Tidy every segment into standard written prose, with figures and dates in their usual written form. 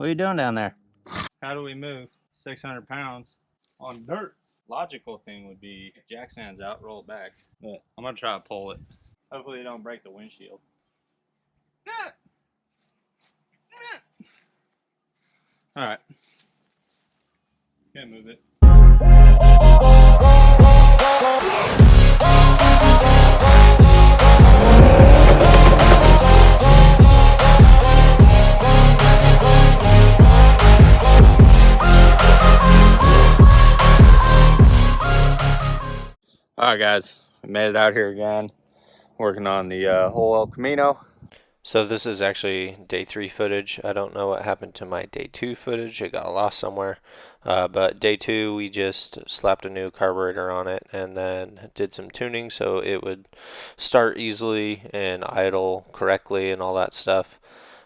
What are you doing down there? How do we move 600 pounds on dirt? Logical thing would be jack stands out, roll it back. But I'm gonna try to pull it. Hopefully you don't break the windshield. Alright. Can't move it. Alright guys, we made it out here again, working on the whole El Camino. So this is actually day 3 footage. I don't know what happened to my day 2 footage. It got lost somewhere. But day 2 we just slapped a new carburetor on it and then did some tuning so it would start easily and idle correctly and all that stuff.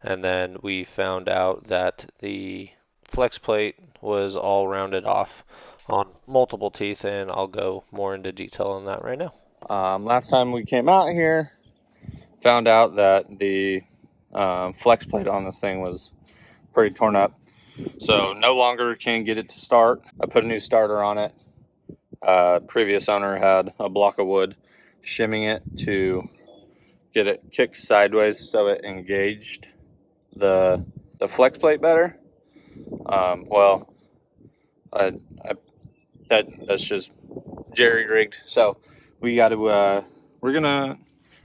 And then we found out that the flex plate was all rounded off on multiple teeth, and I'll go more into detail on that right now. Last time we came out here, found out that the flex plate on this thing was pretty torn up, so no longer can get it to start. I put a new starter on it. Previous owner had a block of wood, shimming it to get it kicked sideways so it engaged the flex plate better. That's just jerry rigged. So we got to we're gonna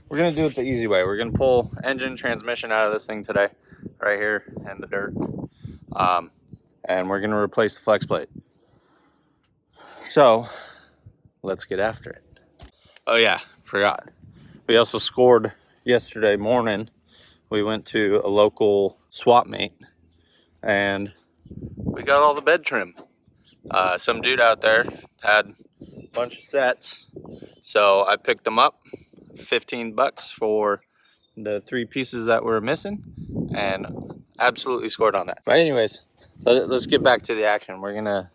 do it the easy way. We're gonna pull engine transmission out of this thing today, right here in the dirt, and we're gonna replace the flex plate. So let's get after it. Oh yeah, forgot. We also scored yesterday morning. We went to a local swap meet and we got all the bed trim. Some dude out there had a bunch of sets, so I picked them up. 15 bucks for the 3 pieces that were missing, and absolutely scored on that. But anyways, let's get back to the action. We're gonna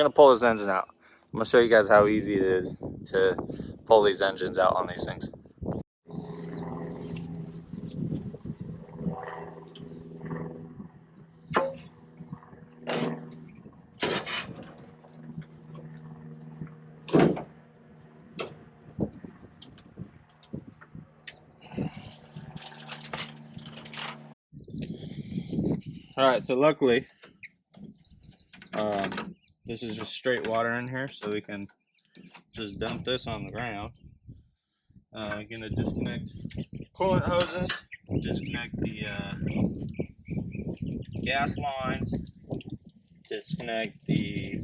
pull this engine out. I'm gonna show you guys how easy it is to pull these engines out on these things. All right, so luckily, this is just straight water in here, so we can just dump this on the ground. I'm gonna disconnect coolant hoses, disconnect the gas lines, disconnect the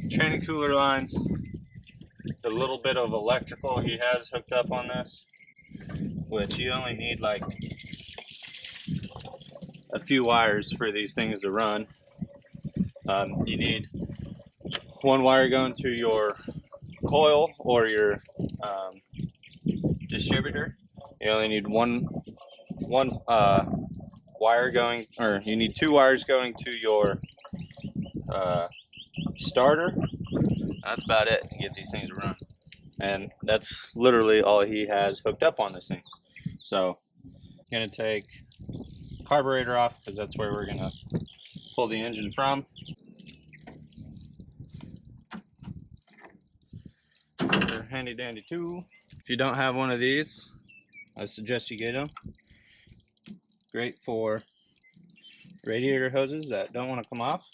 training cooler lines, the little bit of electrical he has hooked up on this, which you only need like a few wires for these things to run. You need one wire going to your coil or your distributor. You only need one wire going, or you need 2 wires going to your starter. That's about it to get these things to run, and that's literally all he has hooked up on this thing. So I'm gonna take carburetor off because that's where we're gonna pull the engine from. They're handy dandy tool. If you don't have one of these, I suggest you get them. Great for radiator hoses that don't want to come off.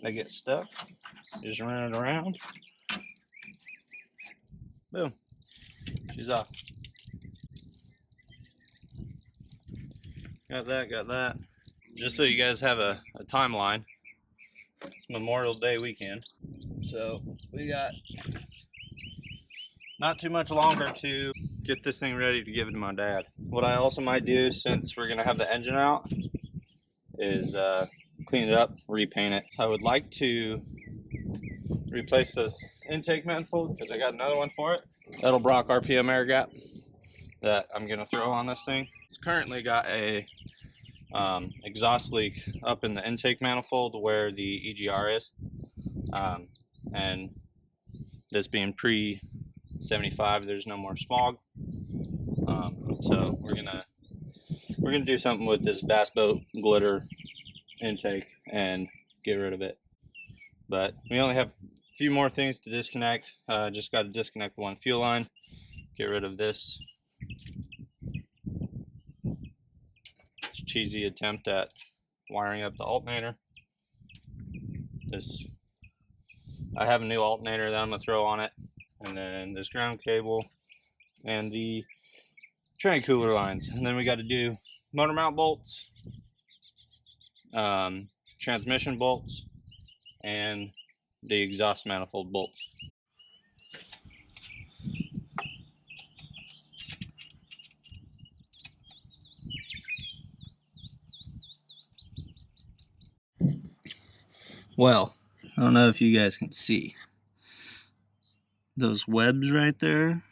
They get stuck. Just run it around. Boom. She's off. Got that. Just so you guys have a timeline, it's Memorial Day weekend. So we got not too much longer to get this thing ready to give it to my dad. What I also might do, since we're gonna have the engine out, is clean it up, repaint it. I would like to replace this intake manifold because I got another one for it. That'll Brock RPM air gap that I'm gonna throw on this thing. It's currently got a exhaust leak up in the intake manifold where the EGR is, and this being pre-75, there's no more smog. So we're gonna do something with this bass boat glitter intake and get rid of it. But we only have a few more things to disconnect. Just got to disconnect one fuel line, get rid of this cheesy attempt at wiring up the alternator. I have a new alternator that I'm gonna throw on it, and then this ground cable and the tranny cooler lines, and then we got to do motor mount bolts, transmission bolts, and the exhaust manifold bolts. Well, I don't know if you guys can see those webs right there,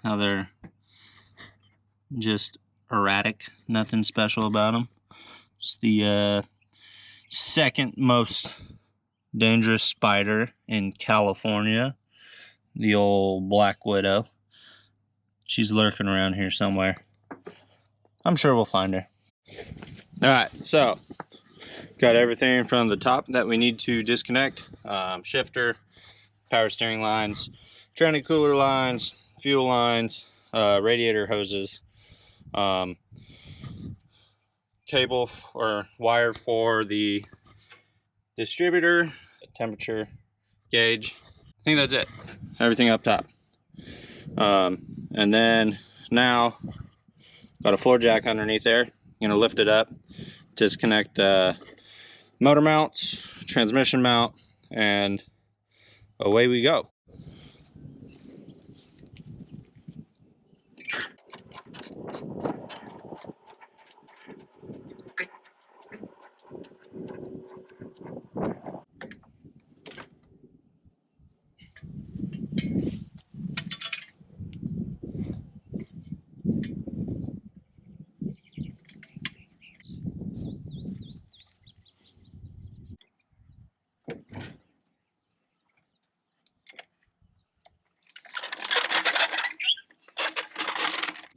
how they're just erratic, nothing special about them. It's the second most dangerous spider in California, the old black widow. She's lurking around here somewhere. I'm sure we'll find her. All right, so got everything from the top that we need to disconnect. Shifter, power steering lines, tranny cooler lines, fuel lines, radiator hoses, cable or wire for the distributor, temperature gauge. I think that's it. Everything up top. And then now got a floor jack underneath there. Gonna lift it up, disconnect motor mounts, transmission mount, and away we go.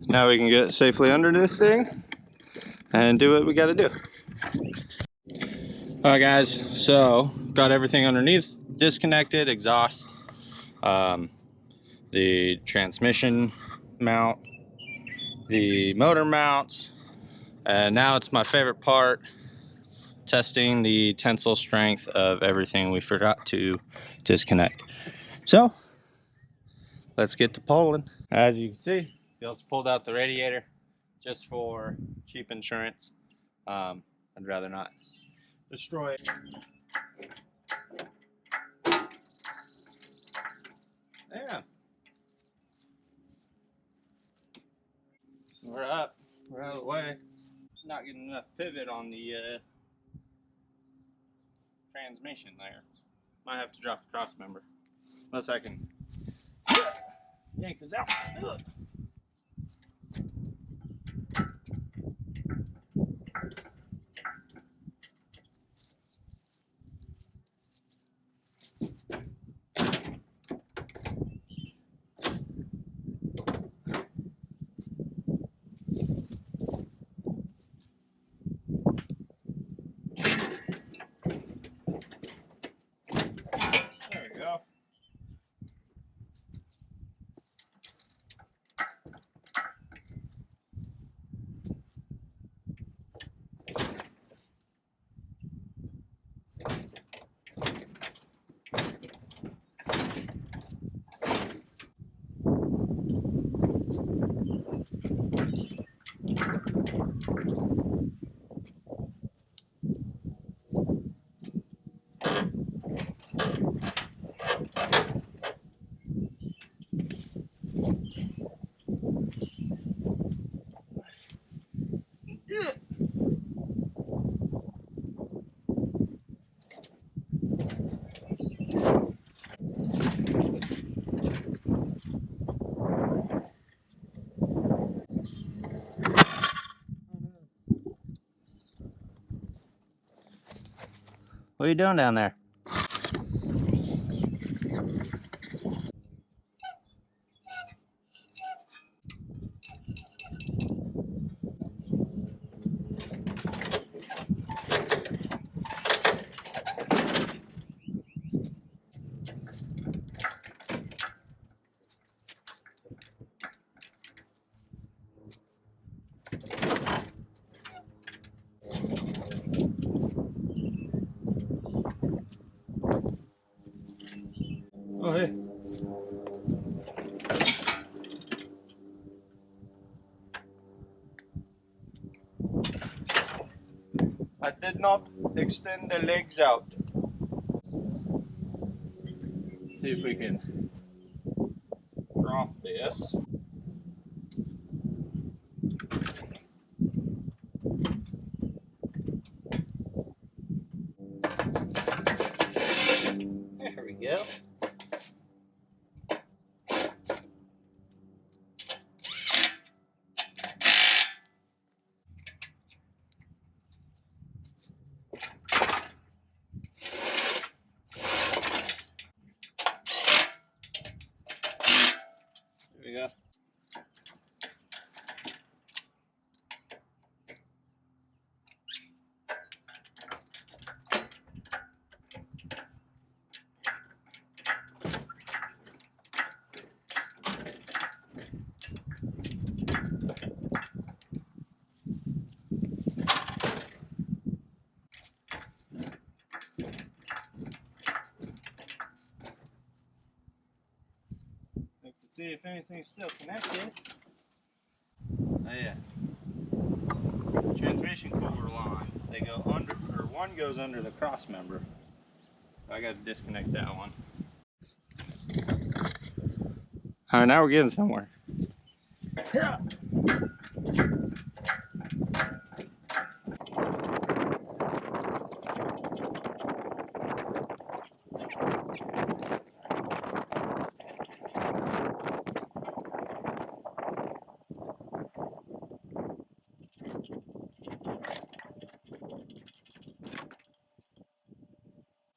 Now we can get safely under this thing and do what we got to do. All right, guys, so got everything underneath disconnected, exhaust, the transmission mount, the motor mounts, and now it's my favorite part, testing the tensile strength of everything we forgot to disconnect. So let's get to pulling. As you can see, we also pulled out the radiator just for cheap insurance. I'd rather not destroy it. Yeah, we're up, we're out of the way. Not getting enough pivot on the transmission there. Might have to drop the cross member, unless I can yank this out. Ugh. There we go. What are you doing down there? I did not extend the legs out. See if we can drop this. There we go. There we go. Look to see if anything's still connected. Oh yeah. Transmission cooler lines. They go under, or one goes under the cross member. So I gotta disconnect that one. Alright, now we're getting somewhere. Yeah.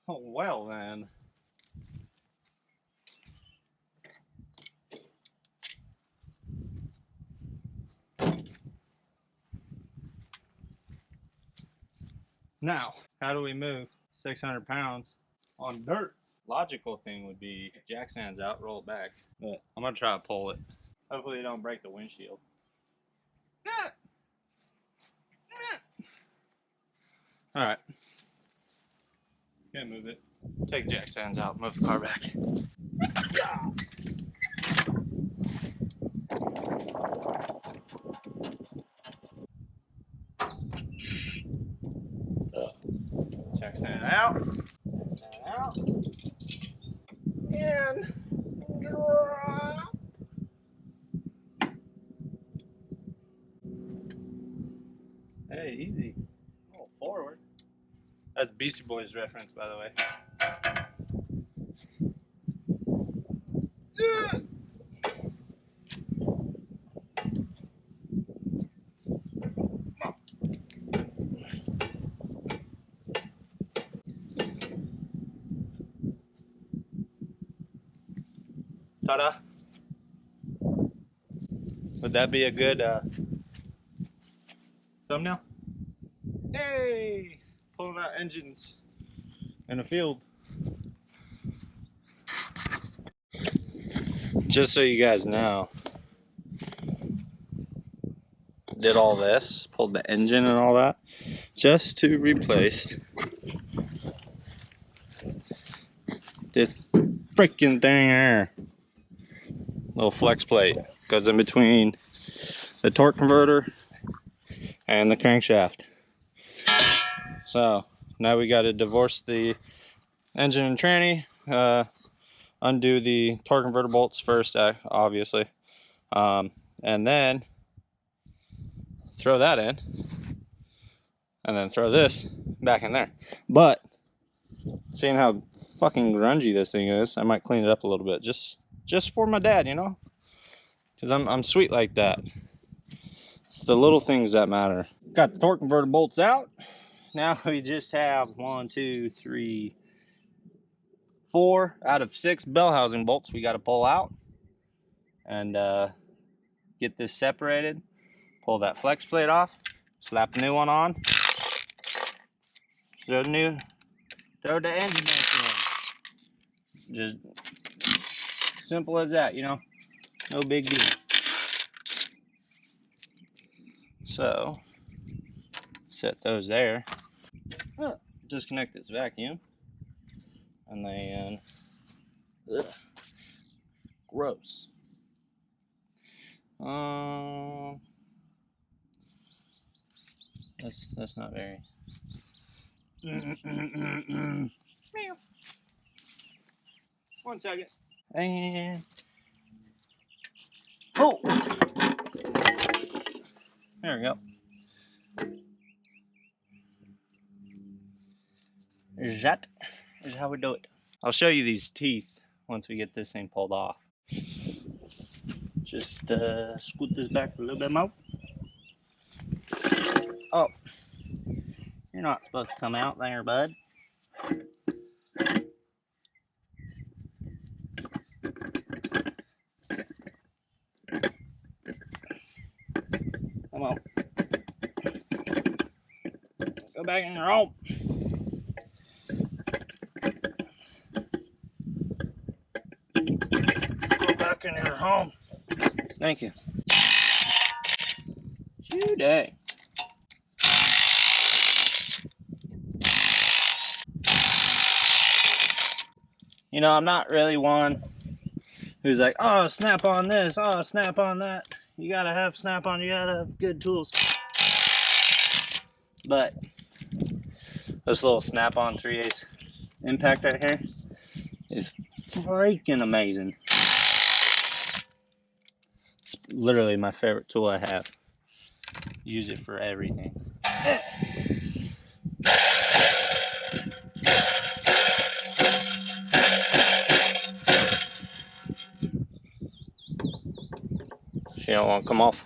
Oh well then. Now, how do we move 600 pounds on dirt? Logical thing would be jack stands out, roll it back. But I'm gonna try to pull it. Hopefully you don't break the windshield. Alright. Gonna move it. Take jack stands out, move the car back. Jack stand out. Stand out. And drop. Hey, easy. Oh, forward. That's Beastie Boys reference, by the way. Ta-da. Would that be a good thumbnail? Hey! Pulling out engines in a field. Just so you guys know, did all this, pulled the engine and all that, just to replace this freaking thing here. Little flex plate goes in between the torque converter and the crankshaft. So now we got to divorce the engine and tranny, undo the torque converter bolts first, obviously, and then throw that in, and then throw this back in there. But seeing how fucking grungy this thing is, I might clean it up a little bit, just for my dad, you know, because I'm sweet like that. It's the little things that matter. Got the torque converter bolts out. Now we just have 1, 2, 3, 4 out of 6 bell housing bolts we got to pull out and get this separated. Pull that flex plate off, slap the new one on, throw the engine back in. Just simple as that, you know, no big deal. So set those there. Disconnect this vacuum, and then gross. That's not very Meow. 1 second. And oh, there we go. That is how we do it. I'll show you these teeth once we get this thing pulled off. Just scoot this back a little bit more. Oh, you're not supposed to come out there, bud. Come on. Go back in your home. Go back in your home. Thank you. Today. You know, I'm not really one who's like, oh, snap on this, oh, snap on that. You gotta have snap on, you gotta have good tools. But this little snap on 3/8 impact right here is freaking amazing. It's literally my favorite tool I have. Use it for everything. She don't want to come off.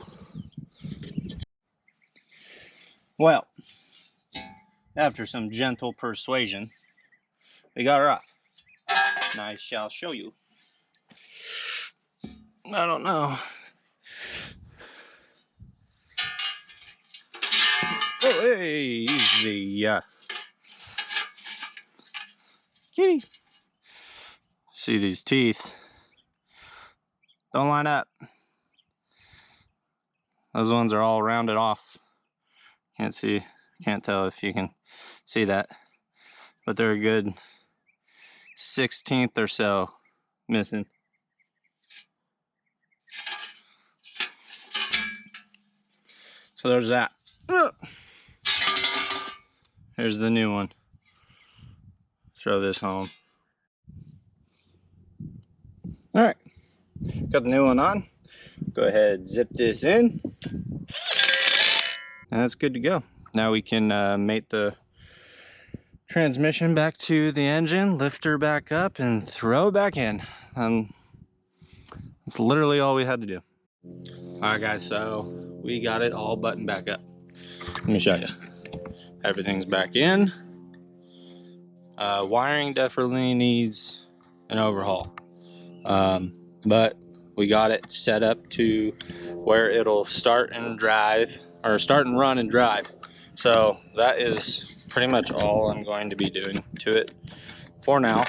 Well, after some gentle persuasion, we got her off. And I shall show you. I don't know. Oh, hey, easy. Kitty. See these teeth? Don't line up. Those ones are all rounded off. Can't tell if you can see that, but they're a good 1/16 or so missing. So there's that. Here's the new one. Throw this home. All right, got the new one on. Go ahead, zip this in, and that's good to go. Now we can mate the transmission back to the engine, lift her back up, and throw back in. And that's literally all we had to do. All right, guys, so we got it all buttoned back up. Let me show you. Everything's back in. Wiring definitely needs an overhaul, but we got it set up to where it'll start and drive, or start and run and drive. So that is pretty much all I'm going to be doing to it for now,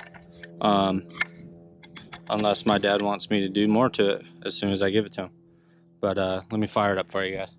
unless my dad wants me to do more to it as soon as I give it to him. But let me fire it up for you guys.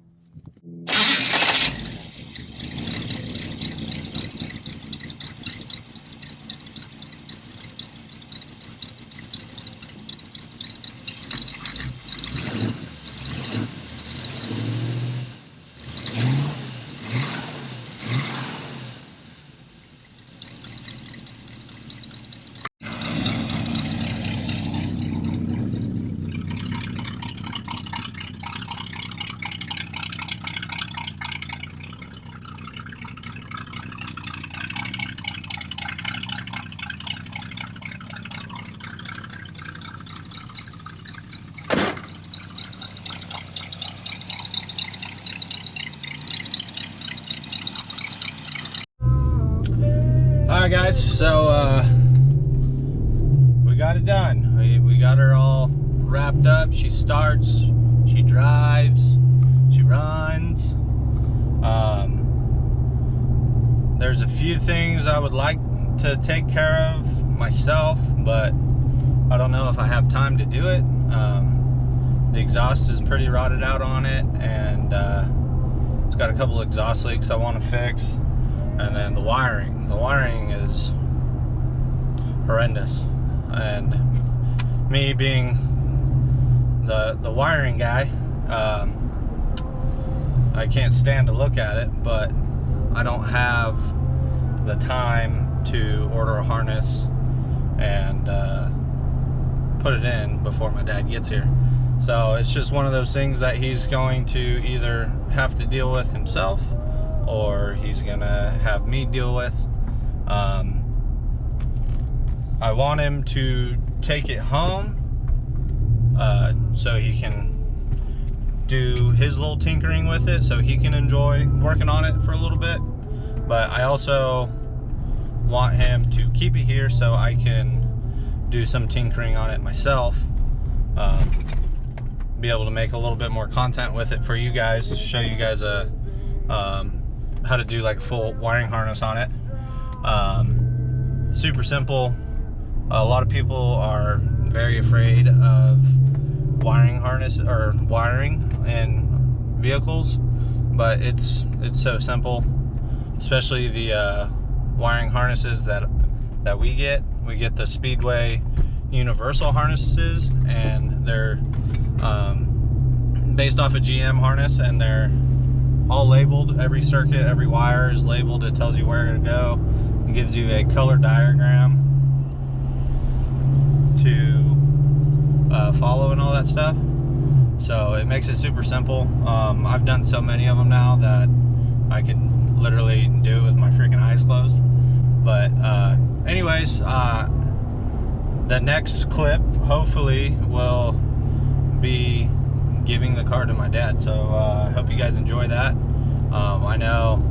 Alright guys, so we got it done. We got her all wrapped up. She starts, she drives, she runs. There's a few things I would like to take care of myself, but I don't know if I have time to do it. The exhaust is pretty rotted out on it, and it's got a couple of exhaust leaks I want to fix. And then the wiring is horrendous, and me being the wiring guy, I can't stand to look at it, but I don't have the time to order a harness and put it in before my dad gets here. So it's just one of those things that he's going to either have to deal with himself, or he's gonna have me deal with. I want him to take it home so he can do his little tinkering with it, so he can enjoy working on it for a little bit. But I also want him to keep it here so I can do some tinkering on it myself, be able to make a little bit more content with it for you guys, show you guys how to do like a full wiring harness on it. Super simple. A lot of people are very afraid of wiring harness or wiring in vehicles, but it's so simple. Especially the wiring harnesses that we get. We get the Speedway universal harnesses, and they're based off a GM harness, and they're all labeled. Every circuit, every wire is labeled. It tells you where to go. It gives you a color diagram to follow and all that stuff. So it makes it super simple. I've done so many of them now that I can literally do it with my freaking eyes closed. But anyways, the next clip hopefully will be giving the car to my dad. So I hope you guys enjoy that. I know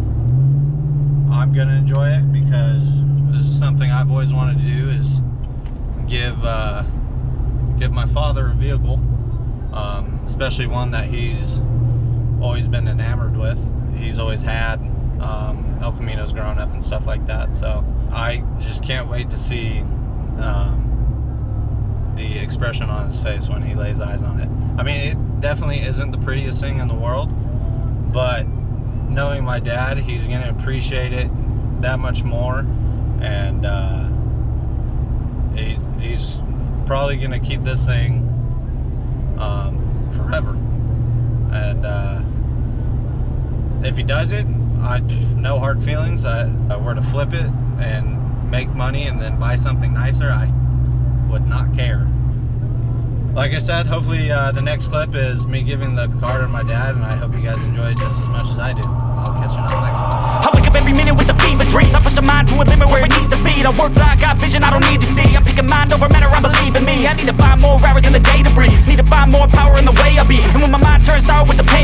I'm gonna enjoy it because this is something I've always wanted to do, is give my father a vehicle, especially one that he's always been enamored with. He's always had El Caminos growing up and stuff like that. So I just can't wait to see the expression on his face when he lays eyes on it. I mean, it definitely isn't the prettiest thing in the world, but knowing my dad, he's gonna appreciate it that much more, and he's probably gonna keep this thing forever. And if he does it, no hard feelings. I were to flip it and make money and then buy something nicer, I would not care. Like I said, hopefully the next clip is me giving the car to my dad, and I hope you guys enjoy it just as much as I do. I'll catch you on the next one. I wake up every minute with the fever dreams. I push my mind to a limit where it needs to be. I work blind, got vision I don't need to see. I'm picking mind over matter, I believe in me. I need to find more hours in the day to breathe. Need to find more power in the way I be. And when my mind turns sour with the pain